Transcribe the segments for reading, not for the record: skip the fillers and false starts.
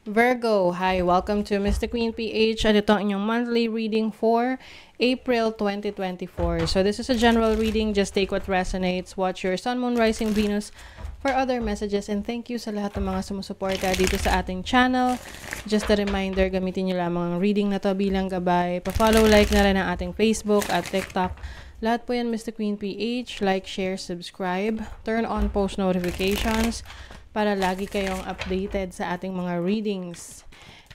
Virgo, hi, welcome to Mr. Queen PH at ito ang inyong monthly reading for April 2024. So this is a general reading, just take what resonates, watch your sun, moon, rising, Venus for other messages, and thank you sa lahat ng mga sumusuporta dito sa ating channel. Just a reminder, gamitin nyo lamang ang reading na to bilang gabay. Pa-follow, like na rin ang ating Facebook at TikTok. Lahat po yan Mr. Queen PH, like, share, subscribe, turn on post notifications, para lagi kayong updated sa ating mga readings.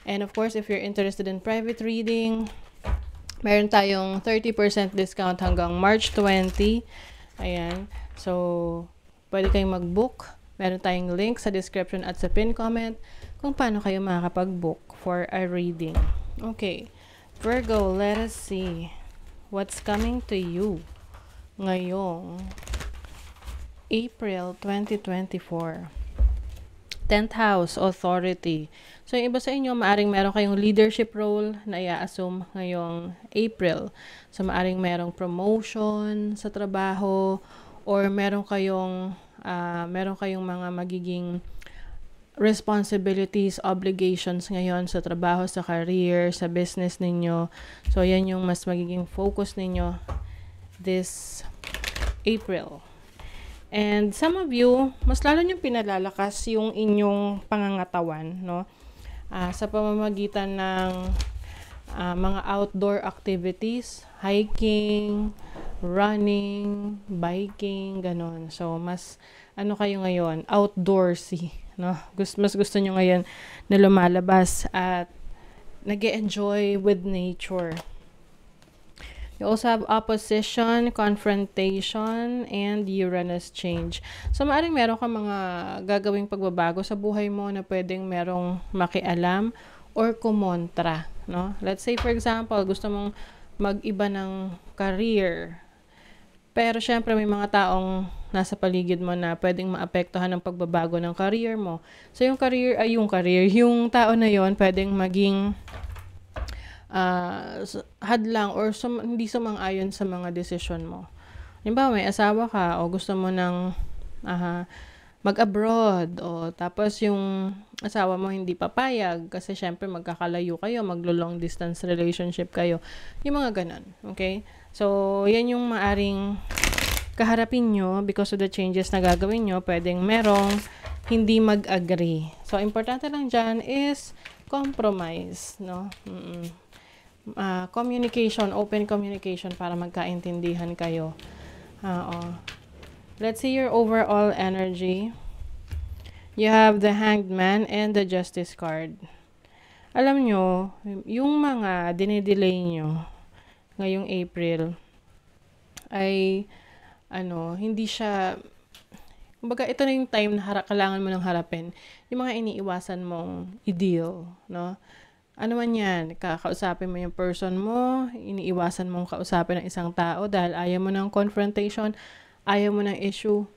And of course, if you're interested in private reading, meron tayong 30% discount hanggang March 20. Ayan. So, pwede kayong mag-book. Meron tayong link sa description at sa pin comment kung paano kayo makakapag-book for a reading. Okay. Virgo, let us see what's coming to you ngayong April 2024. 10th house, authority. So, yung iba sa inyo, maaring meron kayong leadership role na i-assume ngayong April. So, maaring merong promotion sa trabaho or meron kayong mga magiging responsibilities, obligations ngayon sa trabaho, sa career, sa business ninyo. So, yan yung mas magiging focus ninyo this April. And some of you, mas lalo niyong pinalalakas yung inyong pangangatawan, no? Sa pamamagitan ng mga outdoor activities, hiking, running, biking, ganon. So, mas kayo ngayon, outdoorsy, no? Mas gusto niyo ngayon na lumalabas at nag-e-enjoy with nature. You also have opposition, confrontation, and Uranus change. So, maaaring meron ka mga gagawing pagbabago sa buhay mo na pwedeng merong makialam or kumontra, no? Let's say, for example, gusto mong mag-iba ng career. Pero, syempre, may mga taong nasa paligid mo na pwedeng maapektuhan ng pagbabago ng career mo. So, yung yung tao na yon pwedeng maging hadlang or hindi sumang-ayon sa mga desisyon mo. Halimbawa, may asawa ka o gusto mo ng mag-abroad o tapos yung asawa mo hindi papayag kasi syempre magkakalayo kayo, maglo-long distance relationship kayo. Yung mga ganun. Okay? So, yan yung maaring kaharapin nyo because of the changes na gagawin nyo. Pwedeng merong hindi mag-agree. So, importante lang dyan is compromise, no? Communication, open communication para magkaintindihan kayo. Let's see your overall energy. You have the Hanged Man and the Justice card. Alam nyo, yung mga dinidelay nyo ngayong April ay hindi siya, kumbaga ito na yung time na kailangan mo nang harapin yung mga iniiwasan mong i-deal, no? Ano man yan, kakausapin mo yung person mo, iniiwasan mong kausapin ng isang tao dahil ayaw mo ng confrontation, ayaw mo ng issue.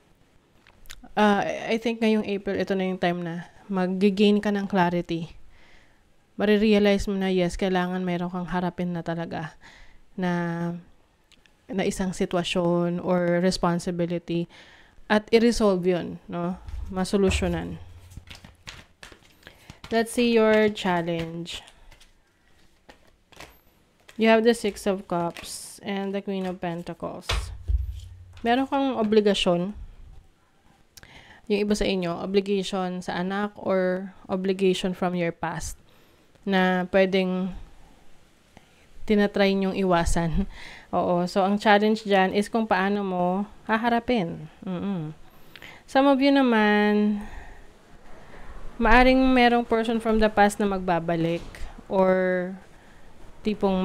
I think ngayong April, ito na yung time na mag-gain ka ng clarity. Marirealize mo na yes, kailangan mayroon kang harapin na talaga na isang sitwasyon or responsibility at i-resolve yun, no? Masolusyonan. Let's see your challenge. You have the Six of Cups and the Queen of Pentacles. Meron kang obligasyon. Yung iba sa inyo, obligation sa anak or obligation from your past na pwedeng tinatry nyong iwasan. Oo. So, ang challenge dyan is kung paano mo haharapin. Some of you naman, maaring merong person from the past na magbabalik or tipong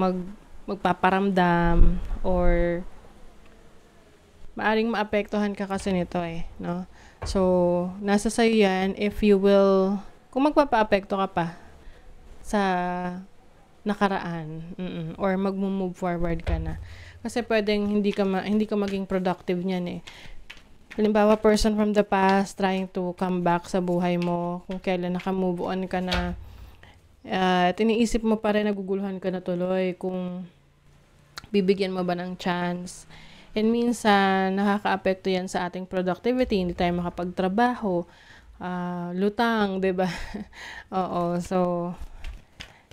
magpaparamdam or maaring maapektuhan ka kasi nito no? So, nasa sa'yo yan if you will, kung magpapaapekto ka pa sa nakaraan or mag-move forward ka na. Kasi pwedeng hindi ka maging productive niyan Halimbawa, person from the past trying to come back sa buhay mo, kung kailan naka-move on ka na, iniisip mo pa rin, naguguluhan ka na tuloy kung bibigyan mo ba ng chance. And minsan, nakaka-apekto yan sa ating productivity, hindi tayo makapagtrabaho, lutang, 'di ba? Oo, so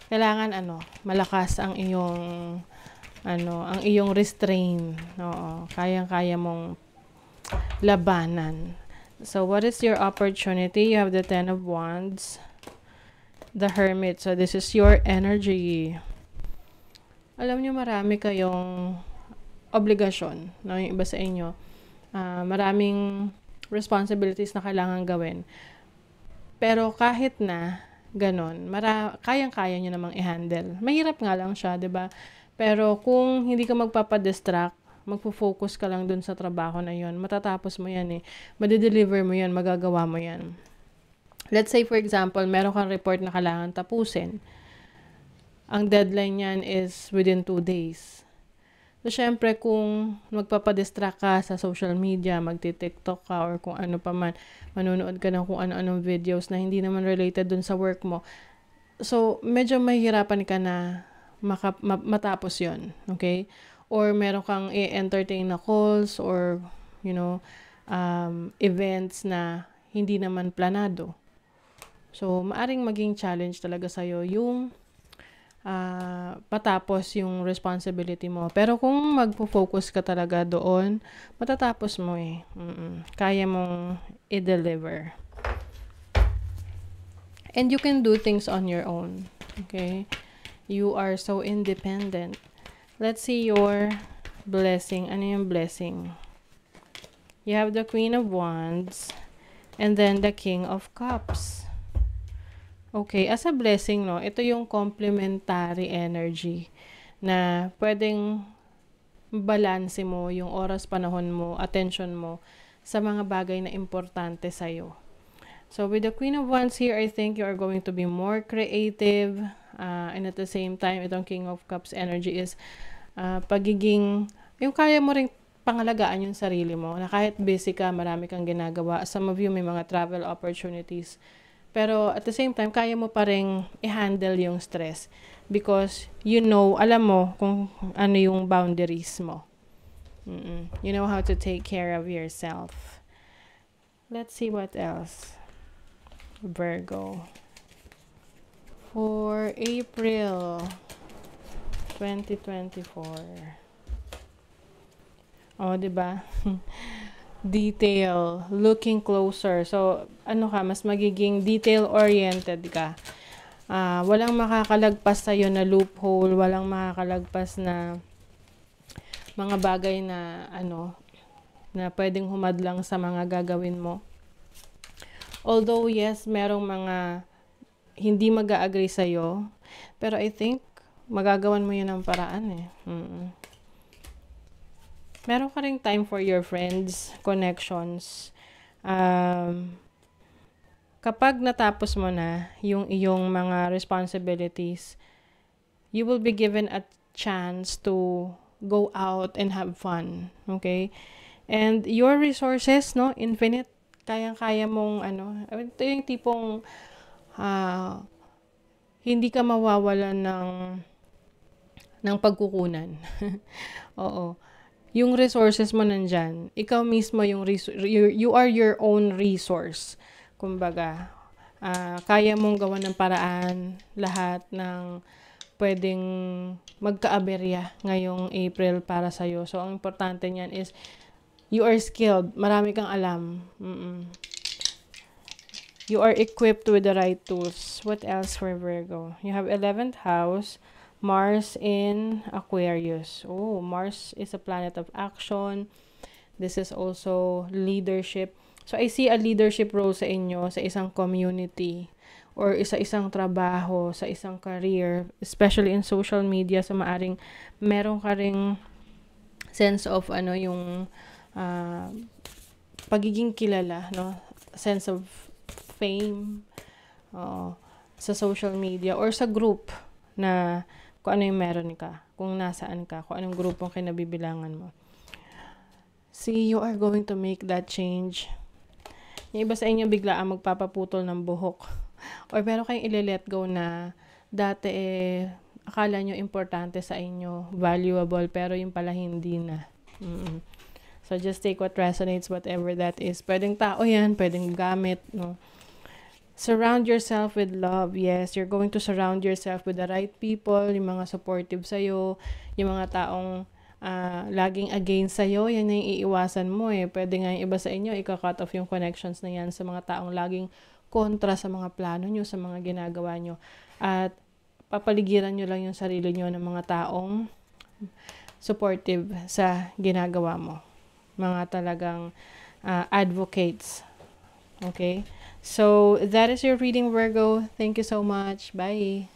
kailangan malakas ang iyong ang iyong restraint. Oo, kayang-kaya mong labanan. So what is your opportunity? You have the 10 of Wands, the Hermit. So this is your energy. Alam niyo marami kayong obligasyon, no? Yung iba sa inyo, maraming responsibilities na kailangan gawin. Pero kahit na ganon, kayang-kaya nyo namang i-handle. Mahirap nga lang siya, 'di ba? Pero kung hindi ka magpapadistract, magfo-focus ka lang dun sa trabaho na yon, matatapos mo yan eh. Madideliver mo yan, magagawa mo yan. Let's say, for example, meron kang report na kailangan tapusin. Ang deadline niyan is within 2 days. So, syempre, kung magpapadistract ka sa social media, magti-TikTok ka, or kung ano pa man, manonood ka ng kung ano-anong videos na hindi naman related dun sa work mo. So, medyo mahihirapan ka na matapos yon, okay? Or meron kang i-entertain na calls or, events na hindi naman planado. So, maaring maging challenge talaga sa'yo yung patapos yung responsibility mo. Pero kung magpo-focus ka talaga doon, matatapos mo eh. Kaya mong i-deliver. And you can do things on your own. Okay? You are so independent. Let's see your blessing. Ano yung blessing? You have the Queen of Wands and then the King of Cups. Okay, as a blessing, no, ito yung complementary energy na pwedeng balanse mo yung oras, panahon mo, attention mo sa mga bagay na importante sa'yo. So, with the Queen of Wands here, I think you are going to be more creative. And at the same time, itong King of Cups energy is yung kaya mo ring pangalagaan yung sarili mo. Na kahit busy ka, marami kang ginagawa. Some of you may mga travel opportunities. Pero at the same time, kaya mo pa ring i-handle yung stress. Because alam mo kung ano yung boundaries mo. You know how to take care of yourself. Let's see what else. Virgo. For April 2024. Oh, 'di ba? Detail, looking closer. So, mas magiging detail-oriented ka. Walang makakalagpas sa'yo na loophole, walang makakalagpas na mga bagay na na pwedeng humadlang sa mga gagawin mo. Although, yes, merong mga hindi mag-a-agree sa'yo, pero I think magagawan mo yun ng paraan eh. Meron ka ring time for your friends, connections. Kapag natapos mo na yung iyong mga responsibilities, you will be given a chance to go out and have fun. Okay? And your resources, no, infinite. Kayang-kaya mong, ito yung tipong hindi ka mawawalan ng pagkukunan. Oo. Yung resources mo nandyan, ikaw mismo you are your own resource. Kumbaga, kaya mong gawan ng paraan lahat ng pwedeng magkaaberya ngayong April para sa'yo. So, ang importante niyan is, you are skilled. Marami kang alam. You are equipped with the right tools. What else for Virgo? You have 11th house. Mars in Aquarius. Oh, Mars is a planet of action. This is also leadership. So, I see a leadership role sa inyo, sa isang community, or isang trabaho, sa isang career, especially in social media. So, maaring meron ka ring sense of, yung pagiging kilala, no? Sense of fame sa social media, or sa group na kung ano yung meron ka, kung nasaan ka, kung anong grupong kinabibilangan mo. See, you are going to make that change. Yung iba sa inyo bigla ang magpapaputol ng buhok. Or meron kayong i-let go na dati akala nyo importante sa inyo, valuable, pero yung pala hindi na. So just take what resonates, whatever that is. Pwedeng tao yan, pwedeng gamit, no? Surround yourself with love. Yes, you're going to surround yourself with the right people, yung mga supportive sa'yo, yung mga taong laging against sa'yo, yan na yung iiwasan mo eh. Pwede nga yung iba sa inyo, ika-cut off yung connections na yan sa mga taong laging kontra sa mga plano nyo, sa mga ginagawa nyo. At papaligiran nyo lang yung sarili nyo ng mga taong supportive sa ginagawa mo. Mga talagang advocates. Okay? So, that is your reading, Virgo. Thank you so much. Bye.